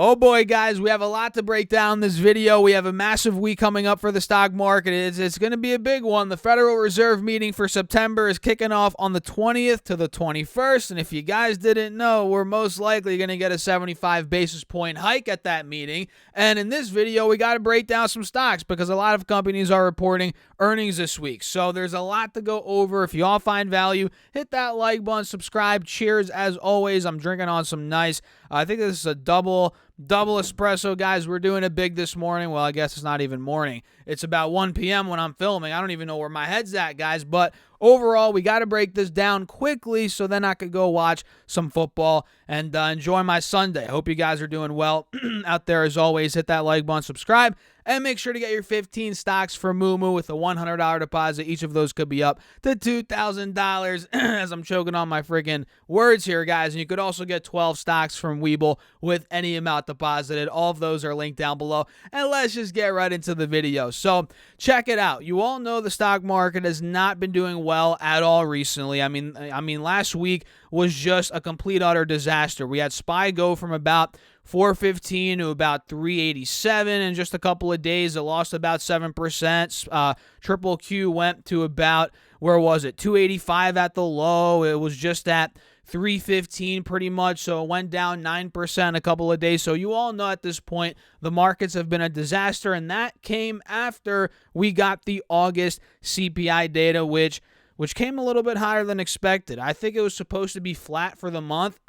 Oh boy, guys, we have a lot to break down in this video. We have a massive week coming up for the stock market. It's going to be a big one. The Federal Reserve meeting for September is kicking off on the 20th to the 21st. And if you guys didn't know, we're most likely going to get a 75 basis point hike at that meeting. And in this video, we got to break down some stocks because a lot of companies are reporting earnings this week. So there's a lot to go over. If you all find value, hit that like button, subscribe. Cheers. As always, I'm drinking on some nice, I think this is a double espresso, guys. We're doing it big this morning. Well, I guess it's not even morning. It's about 1 p.m. when I'm filming. I don't even know where my head's at, guys. But overall, we got to break this down quickly so then I could go watch some football and enjoy my Sunday. I hope you guys are doing well out there. As always, hit that like button, subscribe, and make sure to get your 15 stocks for Moo with a $100 deposit. Each of those could be up to $2,000 as I'm choking on my freaking words here, guys. And you could also get 12 stocks from Webull with any amount deposited. All of those are linked down below. And let's just get right into the video. So check it out. You all know the stock market has not been doing well at all recently. I mean, last week was just a complete utter disaster. We had SPY go from about 415 to about 387 in just a couple of days. It lost about 7%. Triple Q went to about, where was it, 285 at the low. It was just at 315 pretty much, so it went down 9% a couple of days. So you all know at this point the markets have been a disaster, and that came after we got the August CPI data, which came a little bit higher than expected. I think it was supposed to be flat for the month.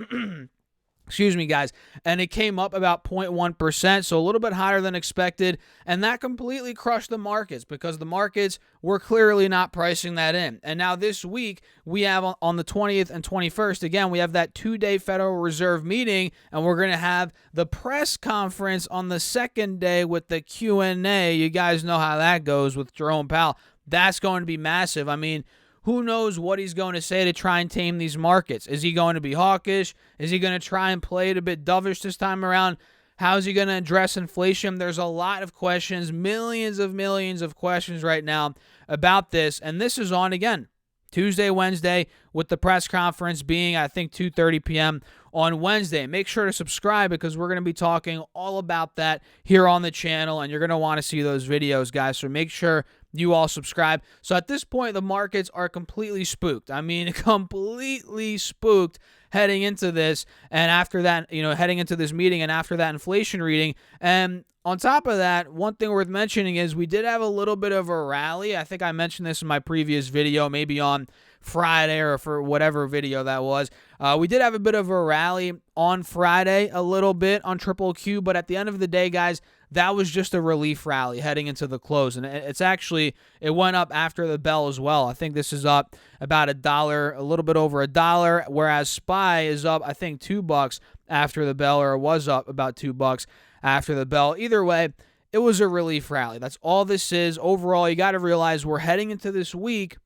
Excuse me, guys. And it came up about 0.1%, so a little bit higher than expected. And that completely crushed the markets because the markets were clearly not pricing that in. And now this week, we have on the 20th and 21st, again, we have that two-day Federal Reserve meeting, and we're going to have the press conference on the second day with the Q&A. You guys know how that goes with Jerome Powell. That's going to be massive. I mean, who knows what he's going to say to try and tame these markets? Is he going to be hawkish? Is he going to try and play it a bit dovish this time around? How is he going to address inflation? There's a lot of questions, millions of questions right now about this. And this is on, again, Tuesday, Wednesday, with the press conference being, I think, 2:30 p.m. on Wednesday. Make sure to subscribe because we're going to be talking all about that here on the channel, and you're going to want to see those videos, guys. So make sure you all subscribe. So at this point, the markets are completely spooked. I mean, completely spooked heading into this, and after that, heading into this meeting, and after that inflation reading. And on top of that, one thing worth mentioning is we did have a little bit of a rally. I think I mentioned this in my previous video, maybe on Friday or for whatever video that was. We did have a bit of a rally on Friday, a little bit on Triple Q, but at the end of the day, guys, that was just a relief rally heading into the close. And it went up after the bell as well. I think this is up about $1, a little bit over $1, whereas SPY is up, I think, $2 after the bell, or it was up about $2 after the bell. Either way, it was a relief rally. That's all this is. Overall, you got to realize we're heading into this week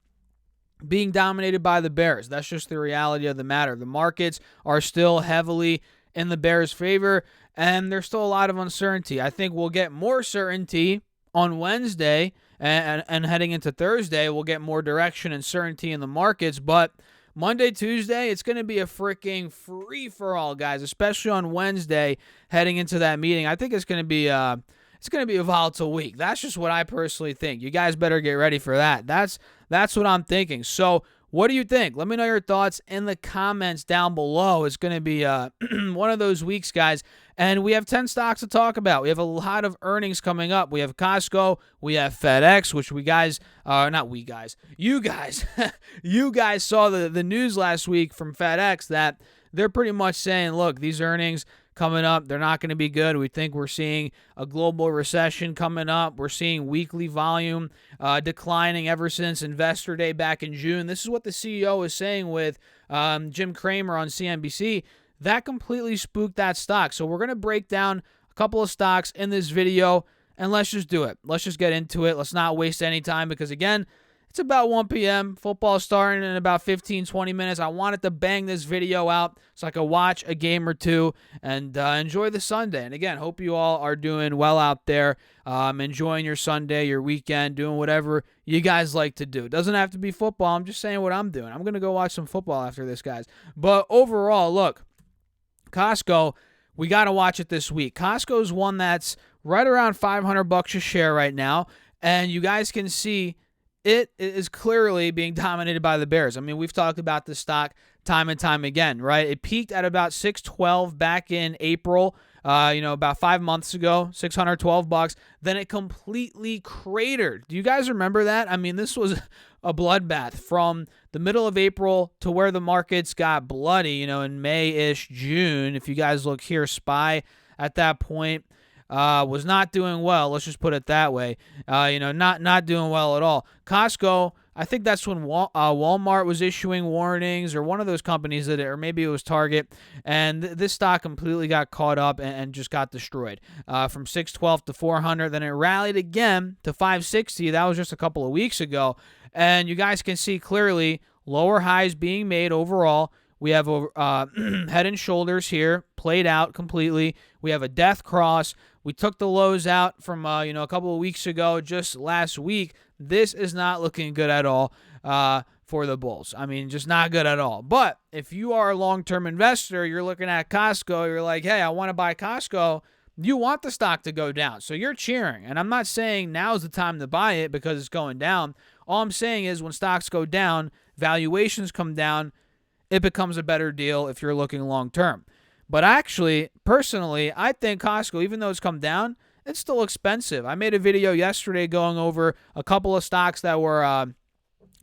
being dominated by the bears. That's just the reality of the matter. The markets are still heavily in the bears' favor, and there's still a lot of uncertainty. I think we'll get more certainty on Wednesday, and heading into Thursday, we'll get more direction and certainty in the markets. But Monday, Tuesday, it's going to be a freaking free-for-all, guys, especially on Wednesday heading into that meeting. I think it's going to be a volatile week. That's just what I personally think. You guys better get ready for that. That's what I'm thinking. So what do you think? Let me know your thoughts in the comments down below. It's going to be one of those weeks, guys. And we have 10 stocks to talk about. We have a lot of earnings coming up. We have Costco. We have FedEx, which you guys, you guys saw the news last week from FedEx that they're pretty much saying, look, these earnings coming up, they're not going to be good. We think we're seeing a global recession coming up. We're seeing weekly volume declining ever since Investor Day back in June. This is what the CEO is saying with Jim Cramer on CNBC. That completely spooked that stock. So we're going to break down a couple of stocks in this video, and let's just do it. Let's just get into it. Let's not waste any time because, again, it's about 1 p.m. Football starting in about 15, 20 minutes. I wanted to bang this video out so I could watch a game or two and enjoy the Sunday. And again, hope you all are doing well out there, enjoying your Sunday, your weekend, doing whatever you guys like to do. It doesn't have to be football. I'm just saying what I'm doing. I'm going to go watch some football after this, guys. But overall, look, Costco, we got to watch it this week. Costco is one that's right around $500 a share right now, and you guys can see it is clearly being dominated by the bears. I mean, we've talked about this stock time and time again, right? It peaked at about $612 back in April, about 5 months ago, $612. Then it completely cratered. Do you guys remember that? I mean, this was a bloodbath from the middle of April to where the markets got bloody, in May-ish, June. If you guys look here, SPY at that point was not doing well. Let's just put it that way. Not doing well at all. Costco, I think that's when Walmart was issuing warnings, or one of those companies that, or maybe it was Target, and this stock completely got caught up and just got destroyed. From 612 to 400, then it rallied again to 560. That was just a couple of weeks ago, and you guys can see clearly lower highs being made overall. We have head and shoulders here played out completely. We have a death cross. We took the lows out from a couple of weeks ago, just last week. This is not looking good at all for the bulls. I mean, just not good at all. But if you are a long-term investor, you're looking at Costco, you're like, hey, I want to buy Costco. You want the stock to go down, so you're cheering. And I'm not saying now's the time to buy it because it's going down. All I'm saying is when stocks go down, valuations come down, it becomes a better deal if you're looking long-term. But actually, personally, I think Costco, even though it's come down, it's still expensive. I made a video yesterday going over a couple of stocks that were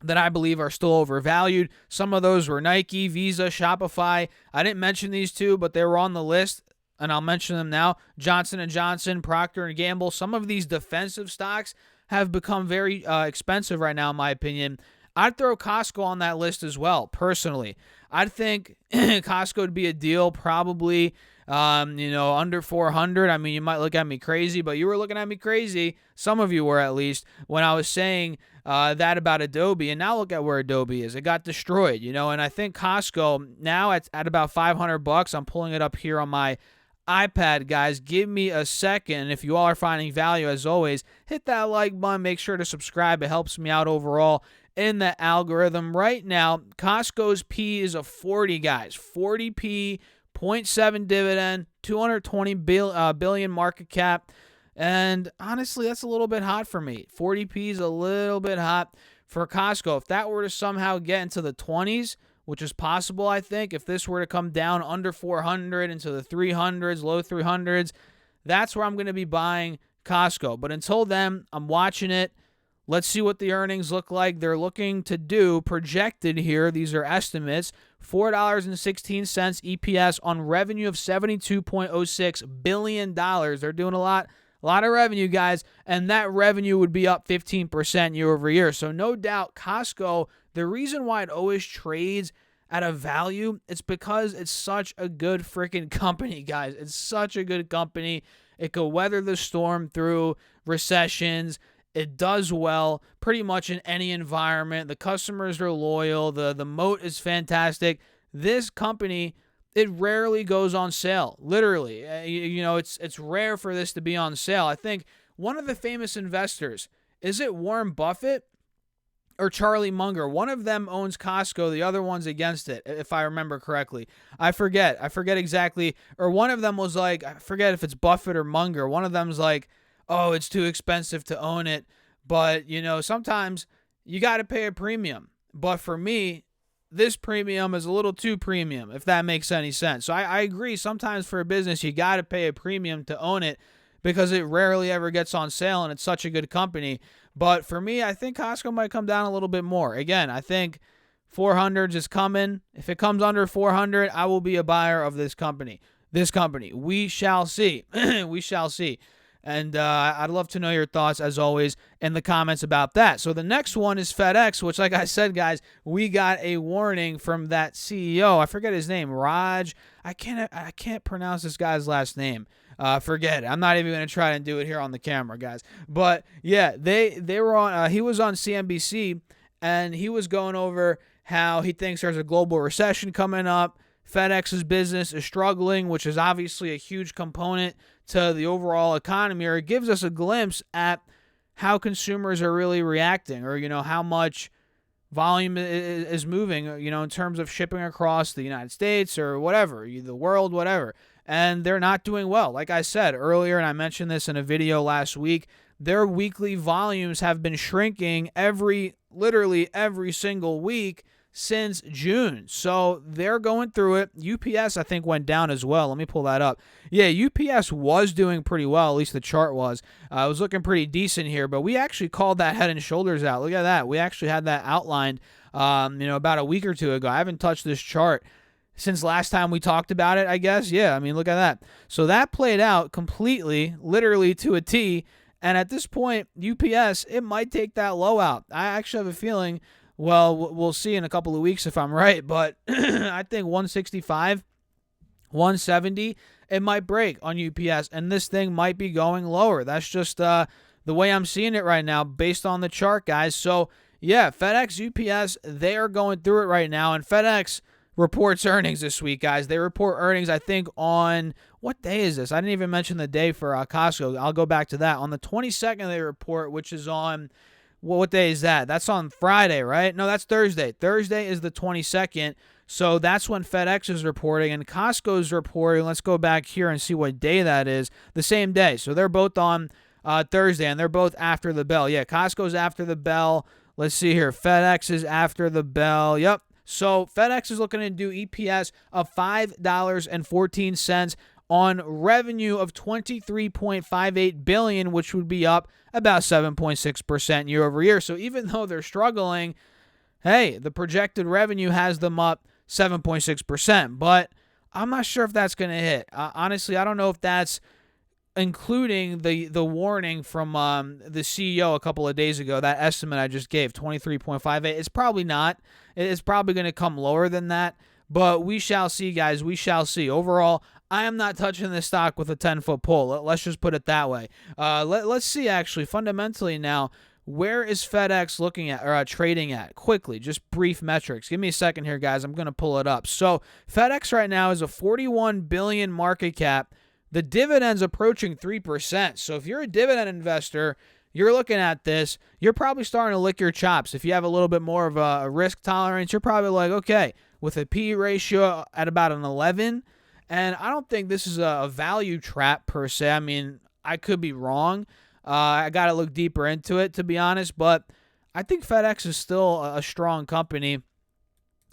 that I believe are still overvalued. Some of those were Nike, Visa, Shopify. I didn't mention these two, but they were on the list, and I'll mention them now. Johnson & Johnson, Procter & Gamble. Some of these defensive stocks have become very expensive right now, in my opinion. I'd throw Costco on that list as well, personally. I'd think Costco would be a deal probably, under 400. I mean, you might look at me crazy, but you were looking at me crazy. Some of you were, at least, when I was saying that about Adobe. And now look at where Adobe is. It got destroyed, and I think Costco now at about $500. I'm pulling it up here on my iPad, guys. Give me a second. If you all are finding value, as always, hit that like button. Make sure to subscribe. It helps me out overall in the algorithm. Right now, Costco's P is a 40, guys. 40P, 0.7 dividend, 220 billion market cap. And honestly, that's a little bit hot for me. 40P is a little bit hot for Costco. If that were to somehow get into the 20s, which is possible, I think, if this were to come down under 400 into the 300s, low 300s, that's where I'm going to be buying Costco. But until then, I'm watching it. Let's see what the earnings look like. They're looking to do, projected here, these are estimates, $4.16 EPS on revenue of $72.06 billion. They're doing a lot of revenue, guys, and that revenue would be up 15% year over year. So no doubt Costco, the reason why it always trades at a value, it's because it's such a good freaking company, guys. It's such a good company. It could weather the storm through recessions. It does well pretty much in any environment. The customers are loyal. The moat is fantastic. This company, it rarely goes on sale. Literally, it's rare for this to be on sale. I think one of the famous investors, is it Warren Buffett or Charlie Munger? One of them owns Costco. The other one's against it, if I remember correctly. I forget exactly. Or one of them was like, I forget if it's Buffett or Munger. One of them's like, oh, it's too expensive to own it. But, sometimes you got to pay a premium. But for me, this premium is a little too premium, if that makes any sense. So I agree. Sometimes for a business, you got to pay a premium to own it because it rarely ever gets on sale and it's such a good company. But for me, I think Costco might come down a little bit more. Again, I think 400 is coming. If it comes under 400, I will be a buyer of this company. We shall see. We shall see. And I'd love to know your thoughts, as always, in the comments about that. So the next one is FedEx, which, like I said, guys, we got a warning from that CEO. I forget his name, Raj. I can't pronounce this guy's last name. Forget it. I'm not even going to try and do it here on the camera, guys. But yeah, they were on. He was on CNBC, and he was going over how he thinks there's a global recession coming up. FedEx's business is struggling, which is obviously a huge component to the overall economy, or it gives us a glimpse at how consumers are really reacting, or, how much volume is moving, in terms of shipping across the United States or whatever, the world, whatever. and they're not doing well. Like I said earlier, and I mentioned this in a video last week, their weekly volumes have been shrinking literally every single week since June. So they're going through it. UPS, I think, went down as well. Let me pull that up. Yeah, UPS was doing pretty well, at least the chart was. It was looking pretty decent here, but we actually called that head and shoulders out. Look at that. We actually had that outlined about a week or two ago. I haven't touched this chart since last time we talked about it, I guess. Yeah, I mean, look at that. So that played out completely, literally to a T. And at this point, UPS, it might take that low out. I actually have a feeling, well, we'll see in a couple of weeks if I'm right, but I think 165, 170, it might break on UPS, and this thing might be going lower. That's just the way I'm seeing it right now based on the chart, guys. So, yeah, FedEx, UPS, they are going through it right now, and FedEx reports earnings this week, guys. They report earnings, I think, on what day is this? I didn't even mention the day for Costco. I'll go back to that. On the 22nd, they report, which is on, well, what day is that? That's on Friday, right? No, that's Thursday. Thursday is the 22nd. So that's when FedEx is reporting, and Costco's reporting. Let's go back here and see what day that is. The same day. So they're both on Thursday, and they're both after the bell. Yeah, Costco's after the bell. Let's see here. FedEx is after the bell. Yep. So FedEx is looking to do EPS of $5.14 on revenue of $23.58 billion, which would be up about 7.6% year over year. So even though they're struggling, hey, the projected revenue has them up 7.6%. But I'm not sure if that's going to hit. Honestly, I don't know if that's including the warning from the CEO a couple of days ago. That estimate I just gave, 23.58. It's probably not. It's probably going to come lower than that. But we shall see, guys. We shall see. Overall, I am not touching this stock with a 10-foot pole. Let's just put it that way. Let's see, actually, fundamentally now, where is FedEx looking at or trading at? Quickly, just brief metrics. Give me a second here, guys. I'm going to pull it up. So FedEx right now is a $41 billion market cap. The dividend's approaching 3%. So if you're a dividend investor, you're looking at this, you're probably starting to lick your chops. If you have a little bit more of a risk tolerance, you're probably like, okay, with a P ratio at about an 11, and I don't think this is a value trap per se. I mean, I could be wrong. I got to look deeper into it, to be honest, but I think FedEx is still a strong company.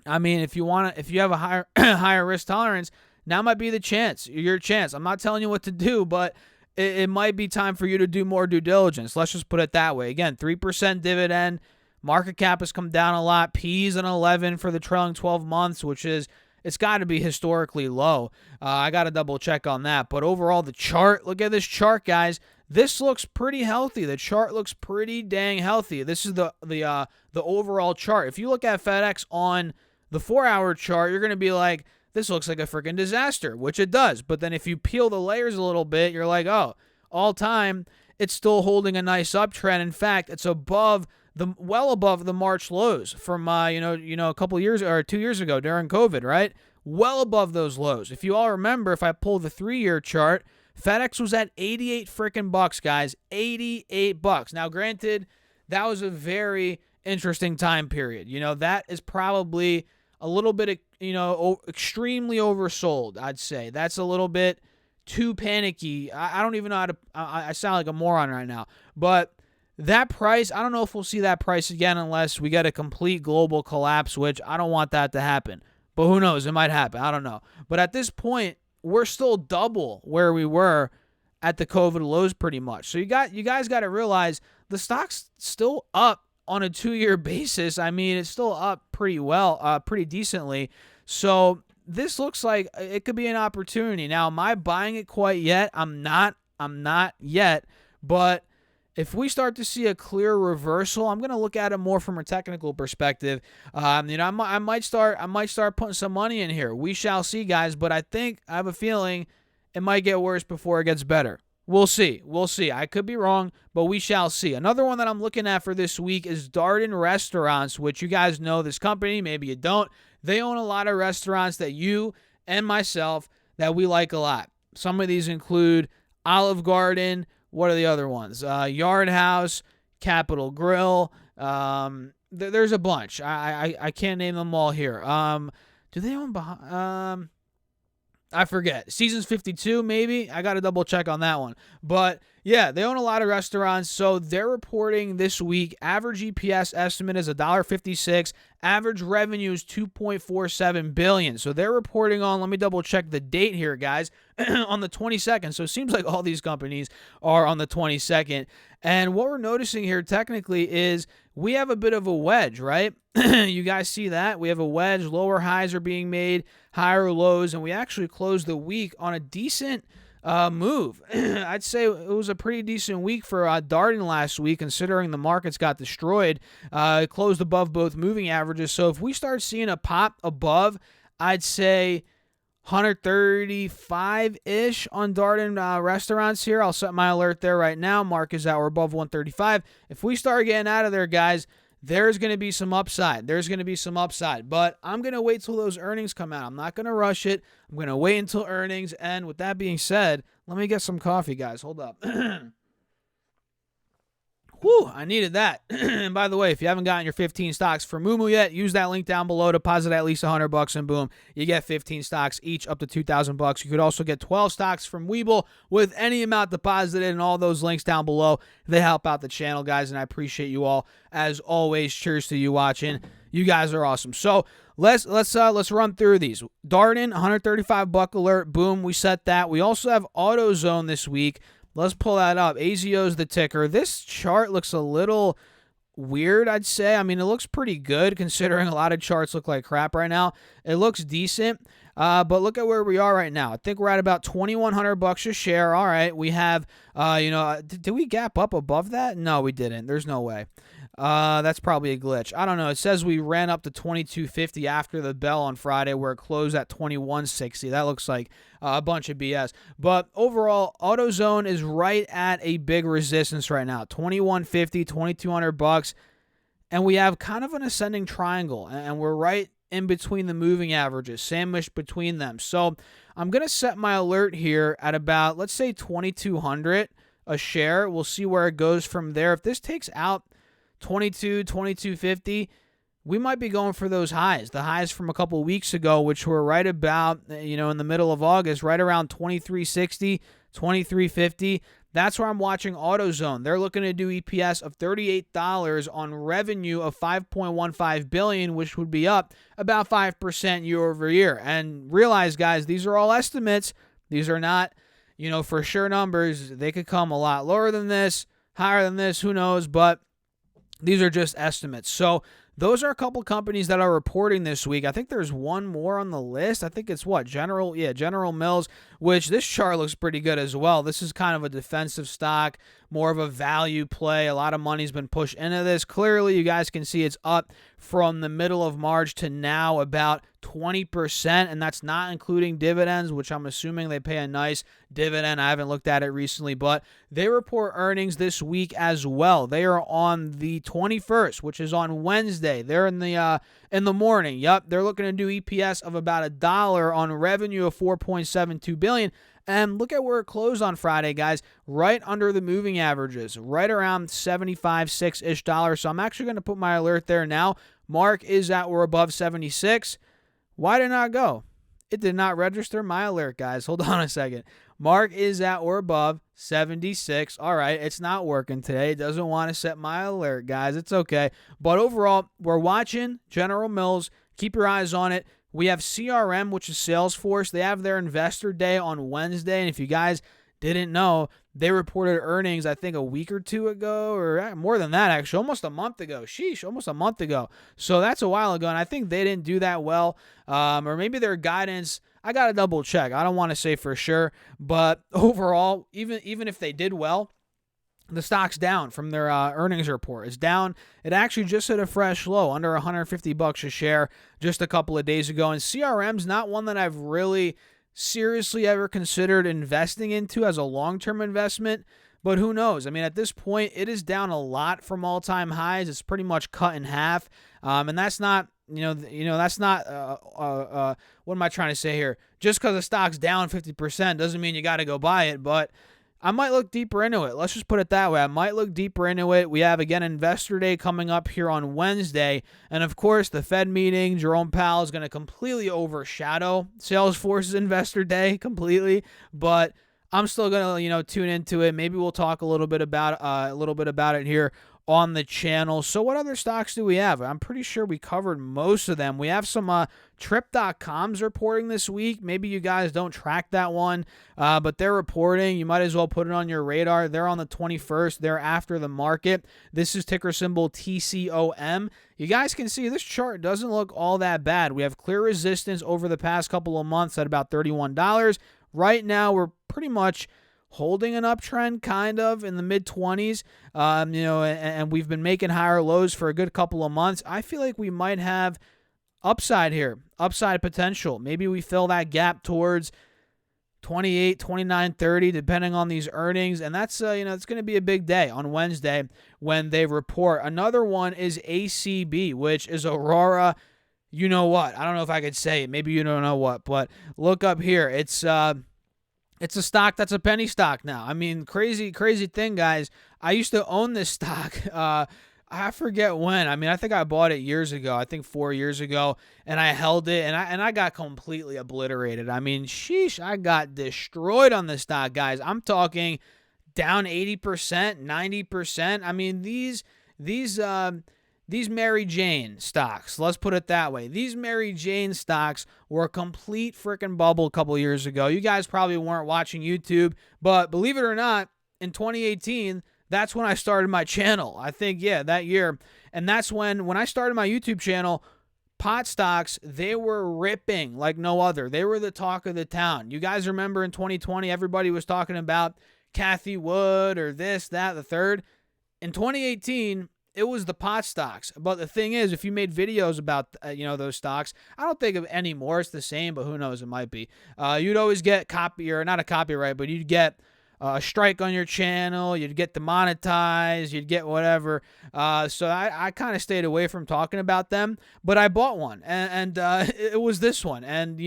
I mean, if you have a higher higher risk tolerance, now might be your chance. I'm not telling you what to do, but it might be time for you to do more due diligence. Let's just put it that way. Again, 3% dividend. Market cap has come down a lot. P's an 11 for the trailing 12 months, which is, it's got to be historically low. I got to double check on that. But overall, the chart, look at this chart, guys. This looks pretty healthy. The chart looks pretty dang healthy. This is the overall chart. If you look at FedEx on the 4-hour chart, you're going to be like, this looks like a freaking disaster, which it does. But then if you peel the layers a little bit, you're like, oh, all time, it's still holding a nice uptrend. In fact, it's well above the March lows from a couple years or 2 years ago during COVID, right? Well above those lows. If you all remember, if I pull the 3-year chart, FedEx was at 88 freaking bucks, guys. 88 bucks. Now, granted, that was a very interesting time period. That is probably a little bit, extremely oversold, I'd say. That's a little bit too panicky. I don't even know how to, I sound like a moron right now. But that price, I don't know if we'll see that price again unless we get a complete global collapse, which I don't want that to happen. But who knows? It might happen. I don't know. But at this point, we're still double where we were at the COVID lows pretty much. So you guys got to realize the stock's still up on a 2-year basis. I mean, it's still up pretty well, pretty decently. So this looks like it could be an opportunity. Now, am I buying it quite yet? I'm not yet. But if we start to see a clear reversal, I'm going to look at it more from a technical perspective. I might start putting some money in here. We shall see, guys. But I have a feeling it might get worse before it gets better. We'll see. I could be wrong, but we shall see. Another one that I'm looking at for this week is Darden Restaurants, which you guys know this company. Maybe you don't. They own a lot of restaurants that you and myself that we like a lot. Some of these include Olive Garden. What are the other ones? Yard House, Capitol Grill. There's a bunch. I can't name them all here. Do they own I forget. Seasons 52, maybe? I got to double check on that one. But yeah, they own a lot of restaurants. So they're reporting this week. Average EPS estimate is $1.56. Average revenue is $2.47 billion. So they're reporting on, let me double check the date here, guys, on the 22nd. So it seems like all these companies are on the 22nd. And what we're noticing here technically is we have a bit of a wedge, right? You guys see that? We have a wedge. Lower highs are being made, higher lows, and we actually closed the week on a decent move. I'd say it was a pretty decent week for Darden last week, considering the markets got destroyed. It closed above both moving averages. So if we start seeing a pop above, I'd say 135-ish on Darden restaurants here. I'll set my alert there right now. Mark is out. We're above 135. If we start getting out of there, guys, there's going to be some upside. But I'm going to wait till those earnings come out. I'm not going to rush it. I'm going to wait until earnings. And with that being said, let me get some coffee, guys. Hold up. Whew, I needed that. And by the way, if you haven't gotten your 15 stocks for Moomoo yet, use that link down below. Deposit at least $100 and boom, you get 15 stocks each up to $2,000. You could also get 12 stocks from Webull with any amount deposited, and all those links down below. They help out the channel, guys, and I appreciate you all. As always, cheers to you watching. You guys are awesome. So let's run through these. Darden, $135 alert. Boom, we set that. We also have AutoZone this week. Let's pull that up. AZO is the ticker. This chart looks a little weird, I'd say. I mean, it looks pretty good considering a lot of charts look like crap right now. It looks decent, but look at where we are right now. I think we're at about $2,100 a share. All right, we have, did we gap up above that? No, we didn't. There's no way. That's probably a glitch. I don't know. It says we ran up to 22.50 after the bell on Friday, where it closed at 21.60. That looks like a bunch of BS. But overall, AutoZone is right at a big resistance right now. 21.50, $2,200, and we have kind of an ascending triangle, and we're right in between the moving averages, sandwiched between them. So I'm gonna set my alert here at about, let's say, 2,200 a share. We'll see where it goes from there. If this takes out 22.50, we might be going for those highs, the highs from a couple weeks ago, which were right about, in the middle of August, right around 23.60, 23.50. That's where I'm watching AutoZone. They're looking to do EPS of $38 on revenue of $5.15 billion, which would be up about 5% year over year. And realize, guys, these are all estimates. These are not, for sure numbers. They could come a lot lower than this, higher than this, who knows, but these are just estimates. So those are a couple companies that are reporting this week. I think there's one more on the list. I think it's General Mills, which this chart looks pretty good as well. This is kind of a defensive stock, more of a value play. A lot of money's been pushed into this. Clearly, you guys can see it's up from the middle of March to now about 20%, and that's not including dividends, which I'm assuming they pay a nice dividend. I haven't looked at it recently, but they report earnings this week as well. They are on the 21st, which is on Wednesday. They're in the morning. Yep, they're looking to do EPS of about $1 on revenue of $4.72 billion. And look at where it closed on Friday, guys. Right under the moving averages, right around 75.6-ish dollars. So I'm actually going to put my alert there now. Mark is at or above 76. Why did it not go? It did not register my alert, guys. Hold on a second. Mark is at or above 76. All right, it's not working today. It doesn't want to set my alert, guys. It's okay. But overall, we're watching General Mills. Keep your eyes on it. We have CRM, which is Salesforce. They have their investor day on Wednesday. And if you guys didn't know, they reported earnings, I think, a week or two ago, or more than that, actually, almost a month ago. Sheesh, almost a month ago. So that's a while ago, and I think they didn't do that well. Or maybe their guidance, I got to double check. I don't want to say for sure. But overall, even if they did well, the stock's down from their earnings report. It's down. It actually just hit a fresh low, under $150 a share just a couple of days ago. And CRM's not one that I've really seriously ever considered investing into as a long-term investment, but who knows? I mean, at this point, it is down a lot from all-time highs. It's pretty much cut in half, and that's not, that's not, what am I trying to say here? Just because the stock's down 50% doesn't mean you got to go buy it, but I might look deeper into it. Let's just put it that way. I might look deeper into it. We have, again, Investor Day coming up here on Wednesday. And, of course, the Fed meeting, Jerome Powell is going to completely overshadow Salesforce's Investor Day completely. But I'm still going to, tune into it. Maybe we'll talk a little bit about it here on the channel. So what other stocks do we have? I'm pretty sure we covered most of them. We have some Trip.com's reporting this week. Maybe you guys don't track that one, but they're reporting. You might as well put it on your radar. They're on the 21st. They're after the market. This is ticker symbol TCOM. You guys can see this chart doesn't look all that bad. We have clear resistance over the past couple of months at about $31. Right now, we're pretty much holding an uptrend, kind of, in the mid-20s, and we've been making higher lows for a good couple of months. I feel like we might have upside here, upside potential. Maybe we fill that gap towards 28, 29, 30, depending on these earnings, and that's, it's going to be a big day on Wednesday when they report. Another one is ACB, which is Aurora. You know what? I don't know if I could say it. Maybe you don't know what, but look up here. It's a stock that's a penny stock now. I mean, crazy thing, guys. I used to own this stock. I forget when. I mean, I think I bought it years ago. I think 4 years ago, and I held it, and I got completely obliterated. I mean, sheesh, I got destroyed on this stock, guys. I'm talking down 80%, 90%. I mean, these Mary Jane stocks, let's put it that way. These Mary Jane stocks were a complete freaking bubble a couple years ago. You guys probably weren't watching YouTube, but believe it or not, in 2018, that's when I started my channel. I think, that year. And that's when I started my YouTube channel, pot stocks, they were ripping like no other. They were the talk of the town. You guys remember in 2020, everybody was talking about Kathy Wood or this, that, the third. In 2018, it was the pot stocks. But the thing is, if you made videos about, those stocks, I don't think of anymore. It's the same, but who knows? It might be. You'd always get not a copyright, but you'd get a strike on your channel. You'd get demonetized. You'd get whatever. So I kind of stayed away from talking about them. But I bought one, and it was this one. And,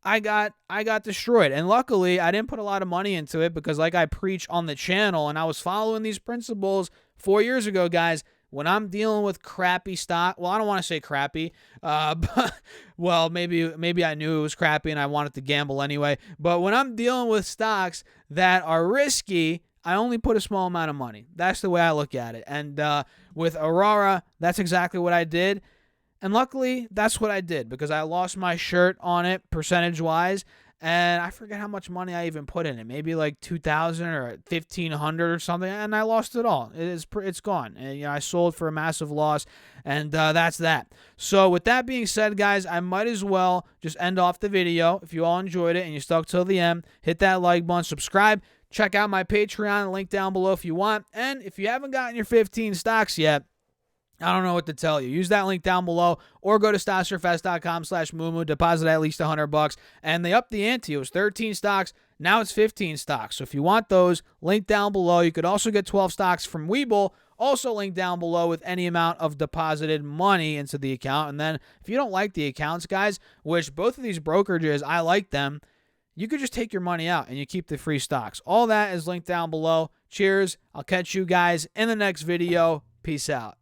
I got destroyed. And luckily, I didn't put a lot of money into it because, like I preach on the channel, and I was following these principles 4 years ago, guys. When I'm dealing with crappy stock, well, I don't want to say crappy, but, well, maybe I knew it was crappy and I wanted to gamble anyway. But when I'm dealing with stocks that are risky, I only put a small amount of money. That's the way I look at it. And with Aurora, that's exactly what I did. And luckily, that's what I did because I lost my shirt on it percentage-wise, and I forget how much money I even put in it. Maybe like $2,000 or $1,500 or something, and I lost it all. It's gone. And, I sold for a massive loss, and that's that. So with that being said, guys, I might as well just end off the video. If you all enjoyed it and you stuck till the end, hit that like button, subscribe. Check out my Patreon, link down below if you want. And if you haven't gotten your 15 stocks yet, I don't know what to tell you. Use that link down below or go to stocksurfest.com/Mumu, deposit at least $100, and they upped the ante. It was 13 stocks. Now it's 15 stocks. So if you want those, link down below. You could also get 12 stocks from Webull, also link down below with any amount of deposited money into the account. And then if you don't like the accounts, guys, which both of these brokerages, I like them, you could just take your money out and you keep the free stocks. All that is linked down below. Cheers. I'll catch you guys in the next video. Peace out.